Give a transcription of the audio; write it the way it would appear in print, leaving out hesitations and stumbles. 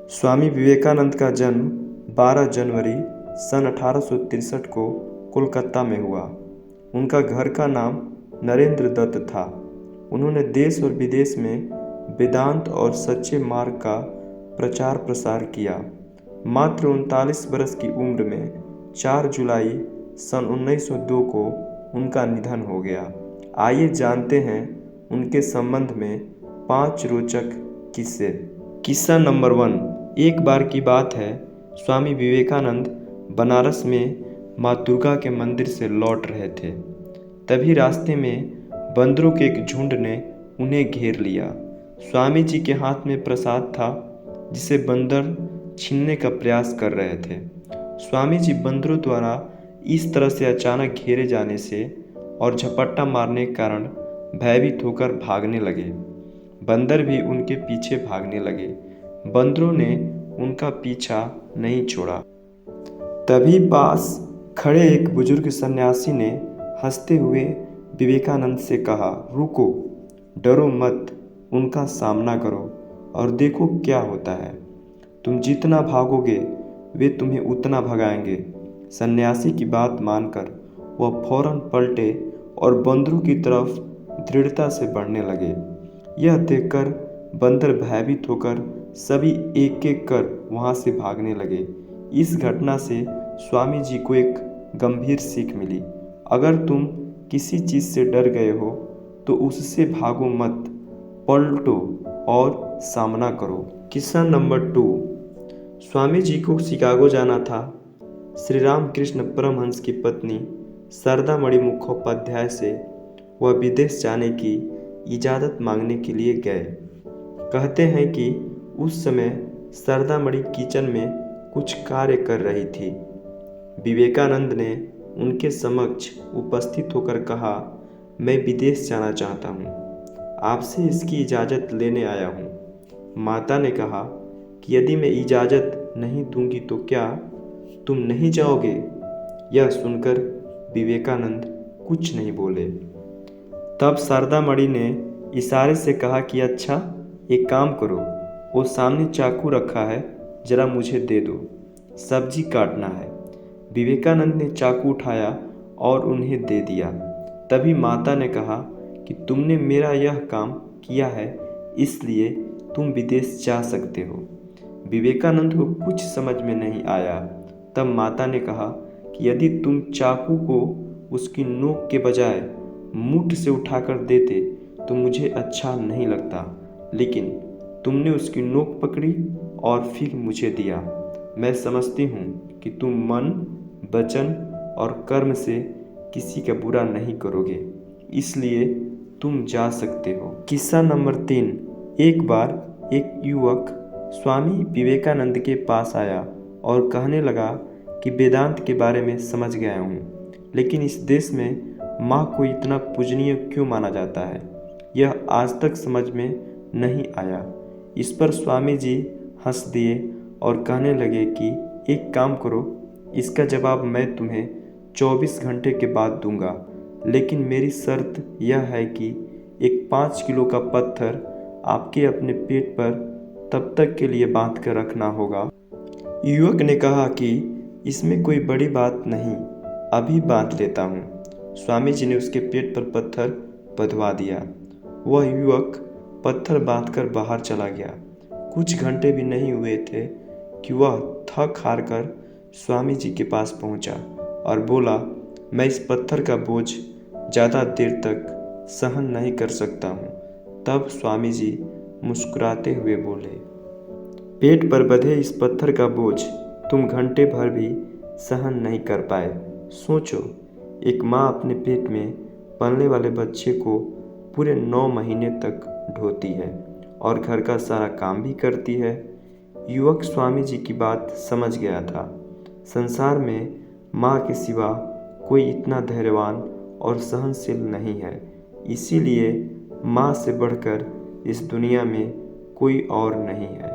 स्वामी विवेकानंद का जन्म 12 जनवरी सन 1863 को कोलकाता में हुआ। उनका घर का नाम नरेंद्र दत्त था। उन्होंने देश और विदेश में वेदांत और सच्चे मार्ग का प्रचार प्रसार किया। मात्र 39 वर्ष की उम्र में 4 जुलाई सन 1902 को उनका निधन हो गया। आइए जानते हैं उनके संबंध में 5 रोचक किस्से। किस्सा नंबर 1। एक बार की बात है, स्वामी विवेकानंद बनारस में माँ दुर्गा के मंदिर से लौट रहे थे। तभी रास्ते में बंदरों के एक झुंड ने उन्हें घेर लिया। स्वामी जी के हाथ में प्रसाद था जिसे बंदर छीनने का प्रयास कर रहे थे। स्वामी जी बंदरों द्वारा इस तरह से अचानक घेरे जाने से और झपट्टा मारने के कारण भयभीत होकर भागने लगे। बंदर भी उनके पीछे भागने लगे। बंदरों ने उनका पीछा नहीं छोड़ा। तभी पास खड़े एक बुजुर्ग सन्यासी ने हंसते हुए विवेकानंद से कहा, रुको, डरो मत, उनका सामना करो और देखो क्या होता है। तुम जितना भागोगे वे तुम्हें उतना भगाएंगे। सन्यासी की बात मानकर वह फौरन पलटे और बंदरों की तरफ दृढ़ता से बढ़ने लगे। यह देखकर बंदर भयभीत होकर सभी एक एक कर वहां से भागने लगे। इस घटना से स्वामी जी को एक गंभीर सीख मिली। अगर तुम किसी चीज से डर गए हो तो उससे भागो मत, पलटो और सामना करो। किस्सा नंबर 2। स्वामी जी को शिकागो जाना था। श्री रामकृष्ण परमहंस की पत्नी शारदा मणि मुखोपाध्याय से वह विदेश जाने की इजाज़त मांगने के लिए गए। कहते हैं कि उस समय शारदा मणि किचन में कुछ कार्य कर रही थी। विवेकानंद ने उनके समक्ष उपस्थित होकर कहा, मैं विदेश जाना चाहता हूँ, आपसे इसकी इजाज़त लेने आया हूँ। माता ने कहा कि यदि मैं इजाज़त नहीं दूंगी तो क्या तुम नहीं जाओगे? यह सुनकर विवेकानंद कुछ नहीं बोले। तब शारदा मणि ने इशारे से कहा कि अच्छा, एक काम करो, वो सामने चाकू रखा है, जरा मुझे दे दो, सब्जी काटना है। विवेकानंद ने चाकू उठाया और उन्हें दे दिया। तभी माता ने कहा कि तुमने मेरा यह काम किया है, इसलिए तुम विदेश जा सकते हो। विवेकानंद को कुछ समझ में नहीं आया। तब माता ने कहा कि यदि तुम चाकू को उसकी नोक के बजाय मुठ से उठाकर देते तो मुझे अच्छा नहीं लगता, लेकिन तुमने उसकी नोक पकड़ी और फिर मुझे दिया। मैं समझती हूँ कि तुम मन, वचन और कर्म से किसी का बुरा नहीं करोगे, इसलिए तुम जा सकते हो। किस्सा नंबर 3। एक बार एक युवक स्वामी विवेकानंद के पास आया और कहने लगा कि वेदांत के बारे में समझ गया हूँ, लेकिन इस देश में माँ को इतना पूजनीय क्यों माना जाता है, यह आज तक समझ में नहीं आया। इस पर स्वामी जी हंस दिए और कहने लगे कि एक काम करो, इसका जवाब मैं तुम्हें 24 घंटे के बाद दूंगा, लेकिन मेरी शर्त यह है कि एक 5 किलो का पत्थर आपके अपने पेट पर तब तक के लिए बांध कर रखना होगा। युवक ने कहा कि इसमें कोई बड़ी बात नहीं, अभी बांध लेता हूँ। स्वामी जी ने उसके पेट पर पत्थर बंधवा दिया। वह युवक पत्थर बांधकर बाहर चला गया। कुछ घंटे भी नहीं हुए थे कि वह थक हार कर स्वामी जी के पास पहुंचा और बोला, मैं इस पत्थर का बोझ ज़्यादा देर तक सहन नहीं कर सकता हूँ। तब स्वामी जी मुस्कुराते हुए बोले, पेट पर बंधे इस पत्थर का बोझ तुम घंटे भर भी सहन नहीं कर पाए। सोचो, एक माँ अपने पेट में पलने वाले बच्चे को पूरे 9 महीने तक ढोती है और घर का सारा काम भी करती है। युवक स्वामी जी की बात समझ गया था। संसार में माँ के सिवा कोई इतना धैर्यवान और सहनशील नहीं है, इसीलिए माँ से बढ़कर इस दुनिया में कोई और नहीं है।